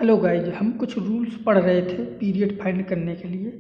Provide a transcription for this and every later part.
Hello guys, हम कुछ rules पढ़ रहे थे पीरियड फाइंड करने के लिए।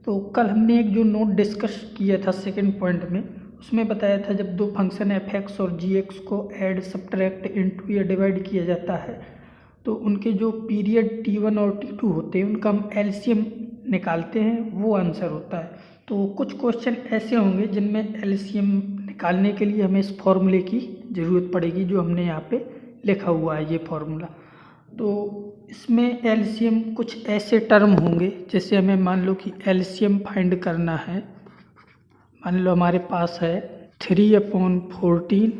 तो कल हमने एक जो नोट डिस्कस किया था सेकंड पॉइंट में, उसमें बताया था जब दो फंक्शन एफ एक्स और जी एक्स को ऐड, सब्ट्रैक्ट, इनटू या डिवाइड किया जाता है तो उनके जो पीरियड T1 और T2 होते हैं उनका हम एलसीएम निकालते हैं, वो आंसर होता है। तो कुछ क्वेश्चन ऐसे होंगे जिनमें एलसीएम निकालने के लिए हमें इस फॉर्मूले की ज़रूरत पड़ेगी जो हमने यहाँ पे लिखा हुआ है, ये फॉर्मूला। तो इसमें एलसीएम कुछ ऐसे टर्म होंगे, जैसे हमें मान लो कि एलसीएम फाइंड करना है। मान लो हमारे पास है 3/14,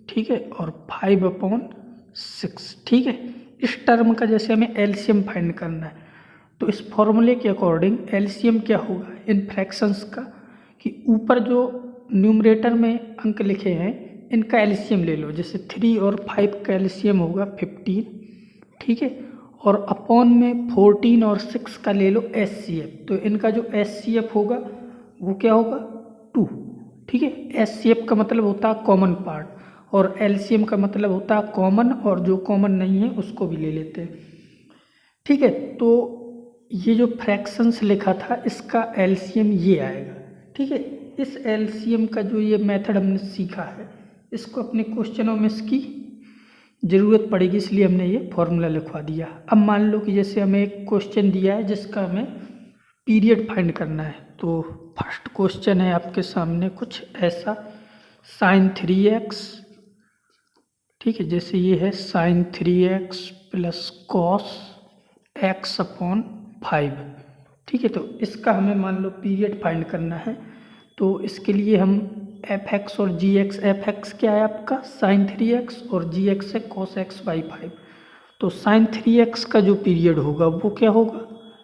ठीक है, और 5/6, ठीक है। इस टर्म का जैसे हमें एलसीएम फाइंड करना है तो इस फॉर्मूले के अकॉर्डिंग एलसीएम क्या होगा इन फ्रैक्शंस का, कि ऊपर जो न्यूमरेटर में अंक लिखे हैं इनका एलसीएम ले लो। जैसे 3 और 5 का एलसीएम होगा 15, ठीक है, और अपॉन में 14 और 6 का ले लो एचसीएफ। तो इनका जो एचसीएफ होगा वो क्या होगा 2, ठीक है। एचसीएफ का मतलब होता है कॉमन पार्ट और एलसीएम का मतलब होता है कॉमन, और जो कॉमन नहीं है उसको भी ले लेते हैं, ठीक है। तो ये जो फ्रैक्शंस लिखा था इसका एलसीएम ये आएगा, ठीक है। इस एलसीएम का जो ये मेथड हमने सीखा है इसको अपने क्वेश्चनों में इसकी ज़रूरत पड़ेगी, इसलिए हमने ये फॉर्मूला लिखवा दिया। अब मान लो कि जैसे हमें एक क्वेश्चन दिया है जिसका हमें पीरियड फाइंड करना है। तो फर्स्ट क्वेश्चन है आपके सामने कुछ ऐसा, sin 3x, ठीक है। जैसे ये है sin 3x plus cos x/5, ठीक है। तो इसका हमें मान लो पीरियड फाइंड करना है। तो इसके लिए हम एफ एक्स और जी एक्स, एफ एक्स क्या है आपका sin 3x और जी एक्स है cos x/5। तो sin 3x का जो पीरियड होगा वो क्या होगा,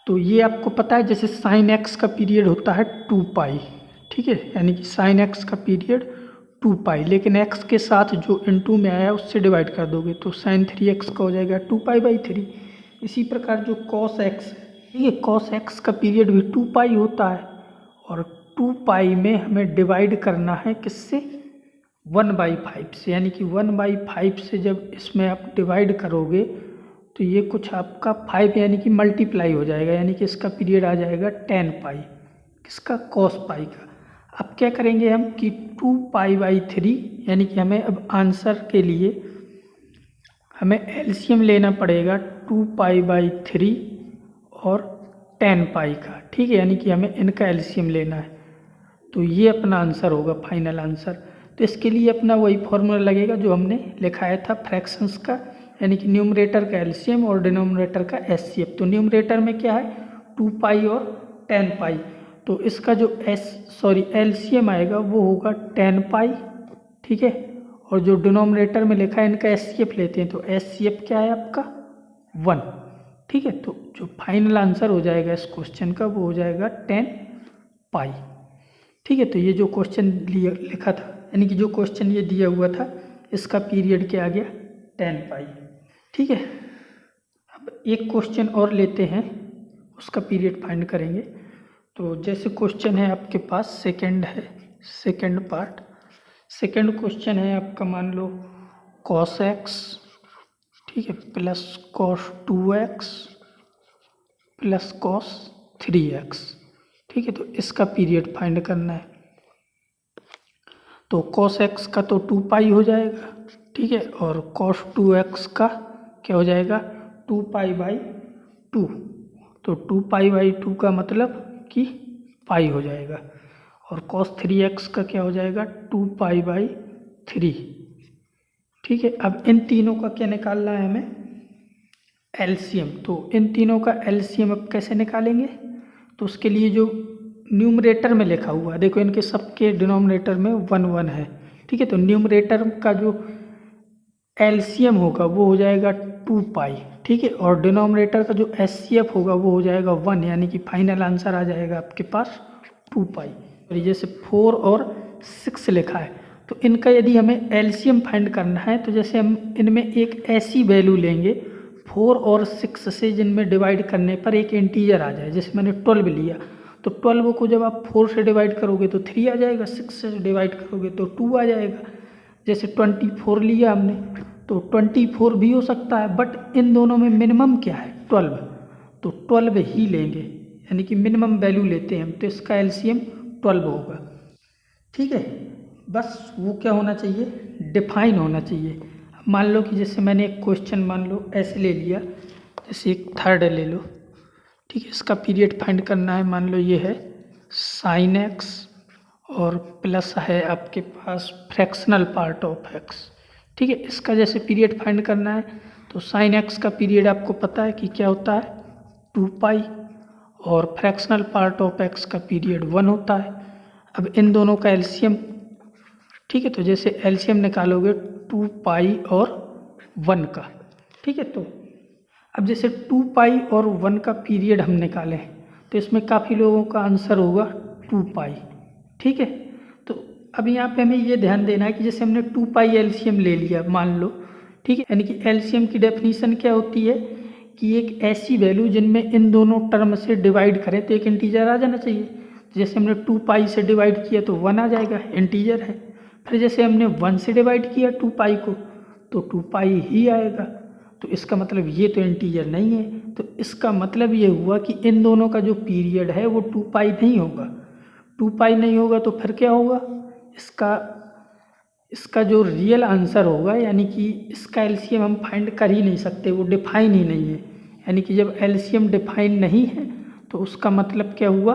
तो ये आपको पता है जैसे sin x का पीरियड होता है 2π, ठीक है, यानी कि sin x का पीरियड 2π, लेकिन x के साथ जो इनटू में आया उससे डिवाइड कर दोगे तो sin 3x का हो जाएगा 2π/3। इसी प्रकार जो cos x, ठीक है, cos x का पीरियड भी 2π होता है और 2π में हमें डिवाइड करना है किससे, 1/5 से, यानी कि 1/5 से जब इसमें आप डिवाइड करोगे तो ये कुछ आपका 5 यानी कि मल्टीप्लाई हो जाएगा, यानी कि इसका पीरियड आ जाएगा 10π, किसका cos π का। अब क्या करेंगे हम कि 2π/3, यानी कि हमें अब आंसर के लिए हमें एलसीएम लेना पड़ेगा 2π/3 और 10π का, ठीक है, यानी कि हमें इनका एलसीएम लेना है। तो ये अपना आंसर होगा फाइनल आंसर। तो इसके लिए अपना वही फॉर्मूला लगेगा जो हमने लिखाया था फ्रैक्शंस का, यानी कि न्यूमरेटर का एलसीएम और डिनोमिनेटर का एचसीएफ। तो न्यूमरेटर में क्या है 2π और 10π, तो इसका जो एलसीएम आएगा वो होगा 10π, ठीक है। और जो डिनोमिनेटर में लिखा है इनका एचसीएफ लेते हैं तो एचसीएफ क्या है आपका 1, ठीक है। तो जो फाइनल आंसर हो जाएगा इस क्वेश्चन का वो हो जाएगा 10π, ठीक है। तो ये जो क्वेश्चन लिखा था, यानी कि जो क्वेश्चन ये दिया हुआ था इसका पीरियड क्या आ गया 10π, ठीक है। अब एक क्वेश्चन और लेते हैं, उसका पीरियड फाइंड करेंगे। तो जैसे क्वेश्चन है आपके पास सेकंड है, सेकंड पार्ट, सेकंड क्वेश्चन है आपका मान लो cos x, ठीक है, plus cos 2x plus cos 3x, ठीक है। तो इसका पीरियड फाइंड करना है। तो cos x का तो 2π हो जाएगा, ठीक है, और cos 2x का क्या हो जाएगा 2π/2। तो 2π/2 का मतलब कि पाई हो जाएगा, और cos 3x का क्या हो जाएगा 2π/3, ठीक है। अब इन तीनों का क्या निकालना है हमें एलसीएम। तो इन तीनों का एलसीएम अब कैसे निकालेंगे, तो उसके लिए जो न्यूमरेटर में लिखा हुआ है, देखो इनके सबके डिनोमिनेटर में 1 है, ठीक है। तो न्यूमरेटर का जो एलसीएम होगा वो हो जाएगा 2π, ठीक है, और डिनोमिनेटर का जो एचसीएफ होगा वो हो जाएगा 1, यानी कि फाइनल आंसर आ जाएगा आपके पास 2π। और जैसे 4 और 6 लिखा है तो इनका यदि हमें एलसीएम फाइंड करना है तो जैसे हम इनमें एक ऐसी वैल्यू लेंगे 4 और 6 से जिनमें डिवाइड करने पर एक इंटीजर आ जाए। जैसे मैंने 12 लिया तो 12 को जब आप 4 से डिवाइड करोगे तो 3 आ जाएगा, 6 से डिवाइड करोगे तो 2 आ जाएगा। जैसे 24 लिया हमने तो 24 भी हो सकता है, बट इन दोनों में मिनिमम क्या है 12, तो 12 ही लेंगे, यानी कि मिनिमम वैल्यू लेते हैं हम, तो इसका एलसीएम 12 होगा। ठीक है, बस वो क्या होना चाहिए, डिफाइन होना चाहिए। मान लो कि जैसे मैंने एक क्वेश्चन मान लो ऐसे ले लिया, जैसे एक थर्ड ले लो, ठीक है, इसका पीरियड फाइंड करना है। मान लो ये है साइन एक्स और प्लस है आपके पास फ्रैक्शनल पार्ट ऑफ एक्स। ठीक है, इसका जैसे पीरियड फाइंड करना है तो साइन एक्स का पीरियड आपको पता है कि क्या होता है 2 पाई, और फ्रैक्शनल पार्ट ऑफ एक्स का पीरियड 1 होता है। अब इन दोनों का एलसीएम, ठीक है, तो जैसे एलसीएम निकालोगे 2 पाई और 1 का। ठीक है, तो अब जैसे 2 पाई और 1 का पीरियड हम निकालें तो इसमें काफ़ी लोगों का आंसर होगा 2 पाई। ठीक है, तो अब यहाँ पे हमें ये ध्यान देना है कि जैसे हमने 2 पाई एलसीएम ले लिया मान लो, ठीक है, यानी कि एलसीएम की डेफिनीशन क्या होती है कि एक ऐसी वैल्यू जिनमें इन दोनों टर्म से डिवाइड करें तो एक इंटीजर आ जाना चाहिए। जैसे हमने 2 पाई से डिवाइड किया तो 1 आ जाएगा, इंटीजर है। फिर जैसे हमने 1 से डिवाइड किया 2 पाई को तो 2 पाई ही आएगा। तो इसका मतलब ये तो इंटीजर नहीं है, तो इसका मतलब ये हुआ कि इन दोनों का जो पीरियड है वो 2 पाई नहीं होगा। 2 पाई नहीं होगा तो फिर क्या होगा, इसका जो रियल आंसर होगा, यानी कि इसका एलसीएम हम फाइंड कर ही नहीं सकते, वो डिफाइन ही नहीं है। यानी कि जब एलसीएम डिफाइन नहीं है तो उसका मतलब क्या हुआ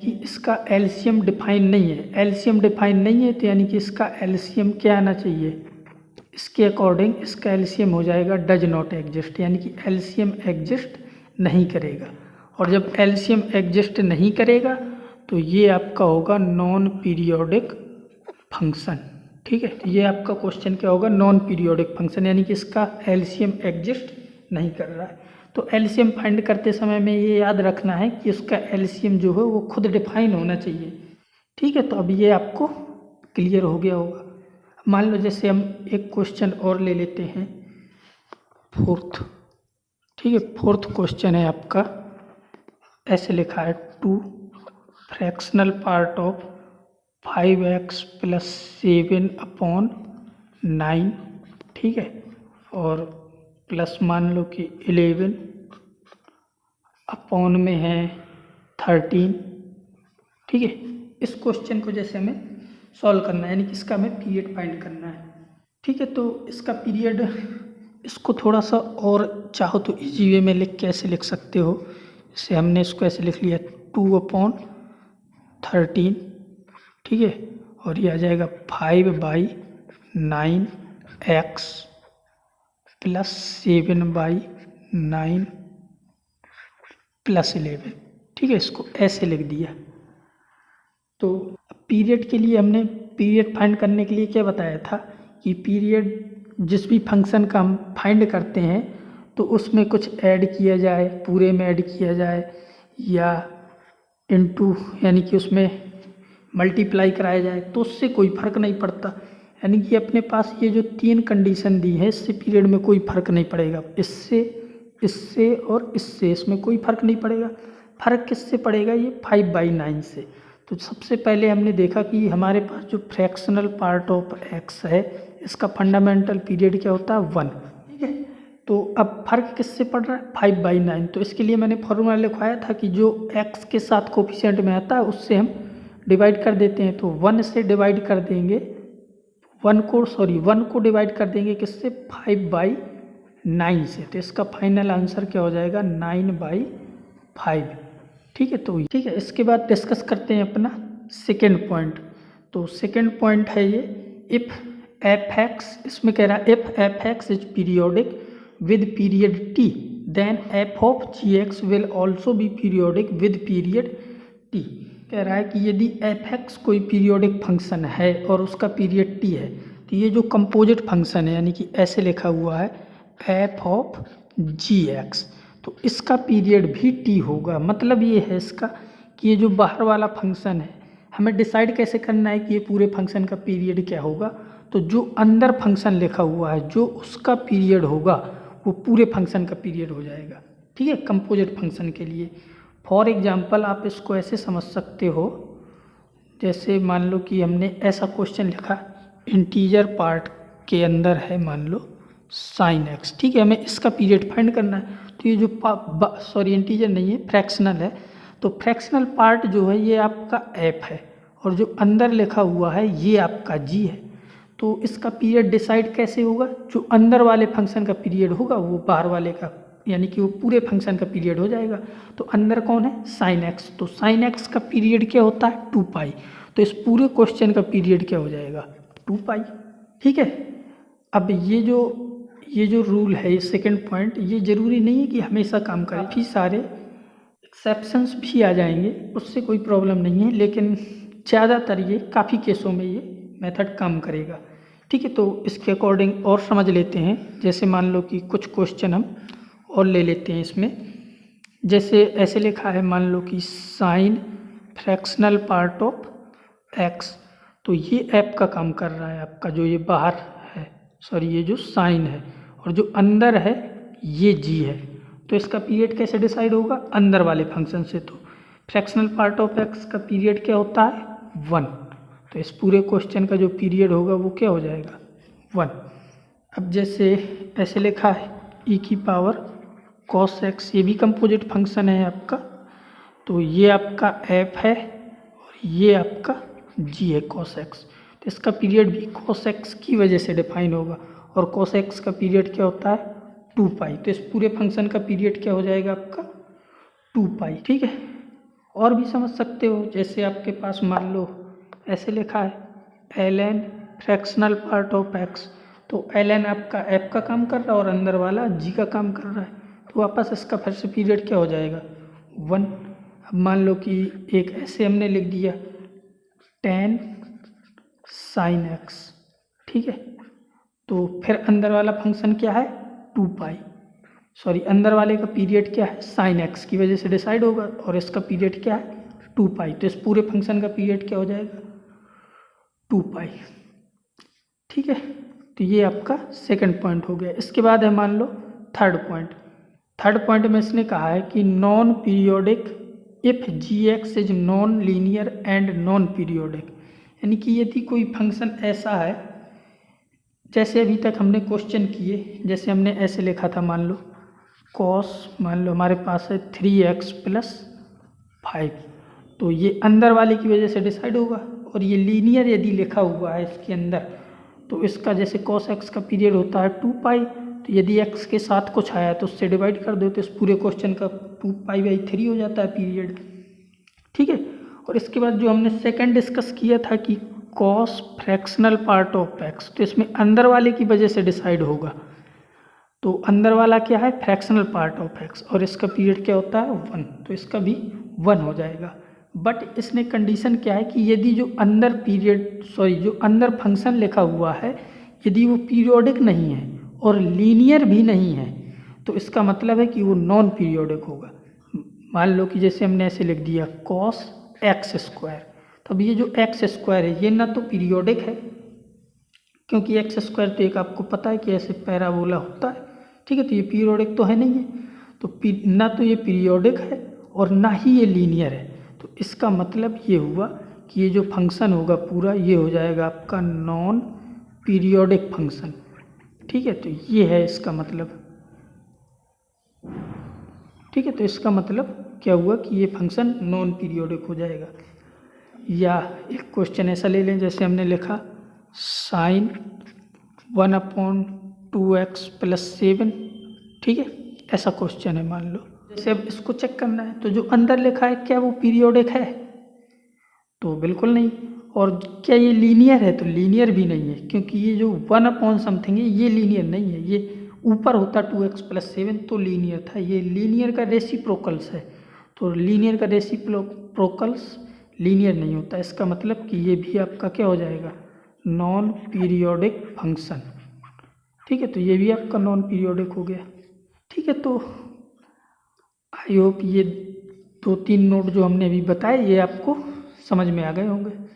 कि इसका एलसीएम डिफाइन नहीं है। एलसीएम डिफाइन नहीं है तो यानी कि इसका एलसीएम क्या आना चाहिए, इसके अकॉर्डिंग इसका एलसीएम हो जाएगा डज नॉट एग्जिस्ट, यानी कि एलसीएम एग्जिस्ट नहीं करेगा। और जब एलसीएम एग्जिस्ट नहीं करेगा तो ये आपका होगा नॉन पीरियोडिक फंक्शन। ठीक है, तो ये आपका क्वेश्चन क्या होगा, नॉन पीरियोडिक फंक्शन, यानी कि इसका एलसीएम एग्जिस्ट नहीं कर रहा है। तो एलसीएम फाइंड करते समय में ये याद रखना है कि उसका एलसीएम जो है वो खुद डिफाइन होना चाहिए। ठीक है, तो अब ये आपको क्लियर हो गया होगा। मान लो जैसे हम एक क्वेश्चन और ले लेते हैं, फोर्थ। ठीक है, फोर्थ क्वेश्चन है आपका, ऐसे लिखा है 2 फ्रैक्शनल पार्ट ऑफ 5x + 7/9। ठीक है, और प्लस मान लो कि 11 अपॉन में है 13। ठीक है, इस क्वेश्चन को जैसे हमें सॉल्व करना है, यानी कि इसका हमें पीरियड फाइंड करना है। ठीक है, तो इसका पीरियड, इसको थोड़ा सा और चाहो तो इजी वे में लिख के ऐसे लिख सकते हो। जैसे हमने इसको ऐसे लिख लिया 2/13। ठीक है, और ये आ जाएगा 5/9x + 7/9 + 11। ठीक है, इसको ऐसे लिख दिया। तो पीरियड के लिए हमने पीरियड फाइंड करने के लिए क्या बताया था कि पीरियड जिस भी फंक्शन का हम फाइंड करते हैं तो उसमें कुछ ऐड किया जाए, पूरे में ऐड किया जाए, या इनटू यानी कि उसमें मल्टीप्लाई कराया जाए, तो उससे कोई फ़र्क नहीं पड़ता। यानी कि अपने पास ये जो 3 कंडीशन दी है, इससे पीरियड में कोई फ़र्क नहीं पड़ेगा। इससे, इससे और इससे, इसमें कोई फ़र्क नहीं पड़ेगा। फ़र्क किससे पड़ेगा, ये 5/9 से। तो सबसे पहले हमने देखा कि हमारे पास जो फ्रैक्शनल पार्ट ऑफ एक्स है, इसका फंडामेंटल पीरियड क्या होता है 1। ठीक है, तो अब फर्क किससे पड़ रहा है 5/9। तो इसके लिए मैंने फॉर्मूला लिखवाया था कि जो x के साथ कोफिशिएंट में आता है उससे हम डिवाइड कर देते हैं। तो 1 से डिवाइड कर देंगे, 1 को डिवाइड कर देंगे किससे, 5/9 से। तो इसका फाइनल आंसर क्या हो जाएगा 9/5। ठीक है, तो ठीक है, इसके बाद डिस्कस करते हैं अपना सेकेंड पॉइंट। तो सेकेंड पॉइंट है ये, इफ़ f(x), इसमें कह रहा है if f(x) is periodic with period t, then f(gx) will also be periodic with period t। कह रहा है कि यदि f(x) कोई पीरियोडिक फंक्शन है और उसका पीरियड t है, तो ये जो कंपोजिट फंक्शन है, यानी कि ऐसे लिखा हुआ है f(gx), तो इसका पीरियड भी t होगा। मतलब ये है इसका कि ये जो बाहर वाला फंक्शन है, हमें डिसाइड कैसे करना है कि ये पूरे फंक्शन का पीरियड क्या होगा। तो जो अंदर फंक्शन लिखा हुआ है, जो उसका पीरियड होगा वो पूरे फंक्शन का पीरियड हो जाएगा। ठीक है, कंपोजिट फंक्शन के लिए। फॉर एग्जांपल आप इसको ऐसे समझ सकते हो, जैसे मान लो कि हमने ऐसा क्वेश्चन लिखा, इंटीजर पार्ट के अंदर है मान लो sin x। ठीक है, हमें इसका पीरियड फाइंड करना है। तो ये जो इंटीजर नहीं है, फ्रैक्शनल है। तो फ्रैक्शनल पार्ट जो है ये आपका एफ है और जो अंदर लिखा हुआ है ये आपका जी है। तो इसका पीरियड डिसाइड कैसे होगा? जो अंदर वाले फंक्शन का पीरियड होगा वो बाहर वाले का, यानी कि वो पूरे फंक्शन का पीरियड हो जाएगा। तो अंदर कौन है? Sine x. तो साइन एक्स का पीरियड क्या होता है? 2 पाई। तो इस पूरे क्वेश्चन का पीरियड क्या हो जाएगा? 2 पाई। ठीक है। अब ये जो रूल है, ये सेकंड पॉइंट, ये ज़रूरी नहीं है कि हमेशा काम करे। काफ़ी सारे एक्सेप्शंस भी आ जाएंगे, उससे कोई प्रॉब्लम नहीं है, लेकिन ज़्यादातर ये काफ़ी केसों में ये मेथड काम करेगा। ठीक है। तो इसके अकॉर्डिंग और समझ लेते हैं। जैसे मान लो कि कुछ क्वेश्चन हम और ले लेते हैं इसमें। जैसे ऐसे लिखा है, मान लो कि sine fractional part of x. तो ये एफ का काम कर रहा है आपका, जो ये बाहर है, ये जो साइन है, और जो अंदर है ये जी है। तो इसका पीरियड कैसे डिसाइड होगा? अंदर वाले फंक्शन से। तो फ्रैक्शनल पार्ट ऑफ एक्स का पीरियड क्या होता है? 1। तो इस पूरे क्वेश्चन का जो पीरियड होगा वो क्या हो जाएगा? 1। अब जैसे ऐसे लिखा है e की पावर cos x, ये भी कंपोजिट फंक्शन है आपका। तो ये आपका f है और ये आपका g है cos x। तो इसका पीरियड भी cos x की वजह से डिफाइन होगा, और cos x का पीरियड क्या होता है? 2 पाई। तो इस पूरे फंक्शन का पीरियड क्या हो जाएगा आपका? 2 पाई। ठीक है। और भी समझ सकते हो, जैसे आपके पास मान लो ऐसे लिखा है ln fractional part of x। तो ln आपका f का काम कर रहा है और अंदर वाला g का काम कर रहा है। तो वापस इसका फिर से पीरियड क्या हो जाएगा? 1। अब मान लो कि एक ऐसे हमने लिख दिया tan sin x। ठीक है। तो फिर अंदर वाला फंक्शन क्या है? 2 पाई। अंदर वाले का पीरियड क्या है? साइन एक्स की वजह से डिसाइड होगा, और इसका पीरियड क्या है? 2 पाई। तो इस पूरे फंक्शन का पीरियड क्या हो जाएगा? 2 पाई। ठीक है। तो ये आपका सेकंड पॉइंट हो गया। इसके बाद है मान लो थर्ड पॉइंट। थर्ड पॉइंट में इसने कहा है कि non periodic if g x is non linear and non periodic. यानी कि यदि कोई फंक्शन ऐसा है, जैसे अभी तक हमने क्वेश्चन किए, जैसे हमने ऐसे लिखा था, मान लो कॉस, मान लो हमारे पास है 3x + 5। तो ये अंदर वाले की वजह से डिसाइड होगा, और ये लीनियर यदि लिखा हुआ है इसके अंदर, तो इसका जैसे cos x का पीरियड होता है 2 पाई। तो यदि x के साथ कुछ आया तो उससे डिवाइड कर दो, तो इस पूरे क्वेश्चन का 2 पाई/3 हो जाता है पीरियड। ठीक है। और इसके बाद जो हमने सेकंड डिस्कस किया था कि cos fractional part of x, तो इसमें अंदर वाले की वजह से डिसाइड होगा। तो अंदर वाला क्या है? फ्रैक्शनल पार्ट ऑफ x, और इसका पीरियड क्या होता है? 1। तो इसका भी 1 हो जाएगा। बट इसने कंडीशन क्या है कि यदि जो अंदर जो अंदर फंक्शन लिखा हुआ है, यदि वो पीरियोडिक नहीं है और लीनियर भी नहीं है, तो इसका मतलब है कि वो नॉन पीरियोडिक होगा। मान लो कि जैसे हमने ऐसे लिख दिया cos x²। तो अब ये जो x² है ये ना तो पीरियोडिक है, क्योंकि x² तो एक आपको पता है कि ऐसे पैराबोला होता है। ठीक है। तो ये पीरियोडिक तो है नहीं है, तो ना तो ये पीरियोडिक है और ना ही ये लीनियर है। तो इसका मतलब ये हुआ कि ये जो फंक्शन होगा पूरा, ये हो जाएगा आपका नॉन पीरियोडिक फंक्शन। ठीक है। तो ये है इसका मतलब। ठीक है। तो इसका मतलब क्या हुआ कि ये फंक्शन नॉन पीरियोडिक हो जाएगा। या एक क्वेश्चन ऐसा ले लें, जैसे हमने लिखा sin 1/2x + 7। ठीक है। ऐसा क्वेश्चन है मान लो। जैसे अब इसको चेक करना है, तो जो अंदर लिखा है क्या वो पीरियोडिक है? तो बिल्कुल नहीं। और क्या ये लीनियर है? तो लीनियर भी नहीं है, क्योंकि ये जो 1/समथिंग है ये लीनियर नहीं है। ये ऊपर होता 2x + 7 तो लीनियर था, ये लीनियर का रेसिप्रोकल्स है। तो लीनियर का रेसिप्रोकल्स लीनियर नहीं होता। इसका मतलब कि ये भी आपका क्या हो जाएगा? Non periodic function. ठीक है। तो ये भी आपका नॉन पीरियोडिक हो गया। ठीक है। तो आई होप ये 2-3 नोट जो हमने अभी बताए ये आपको समझ में आ गए होंगे।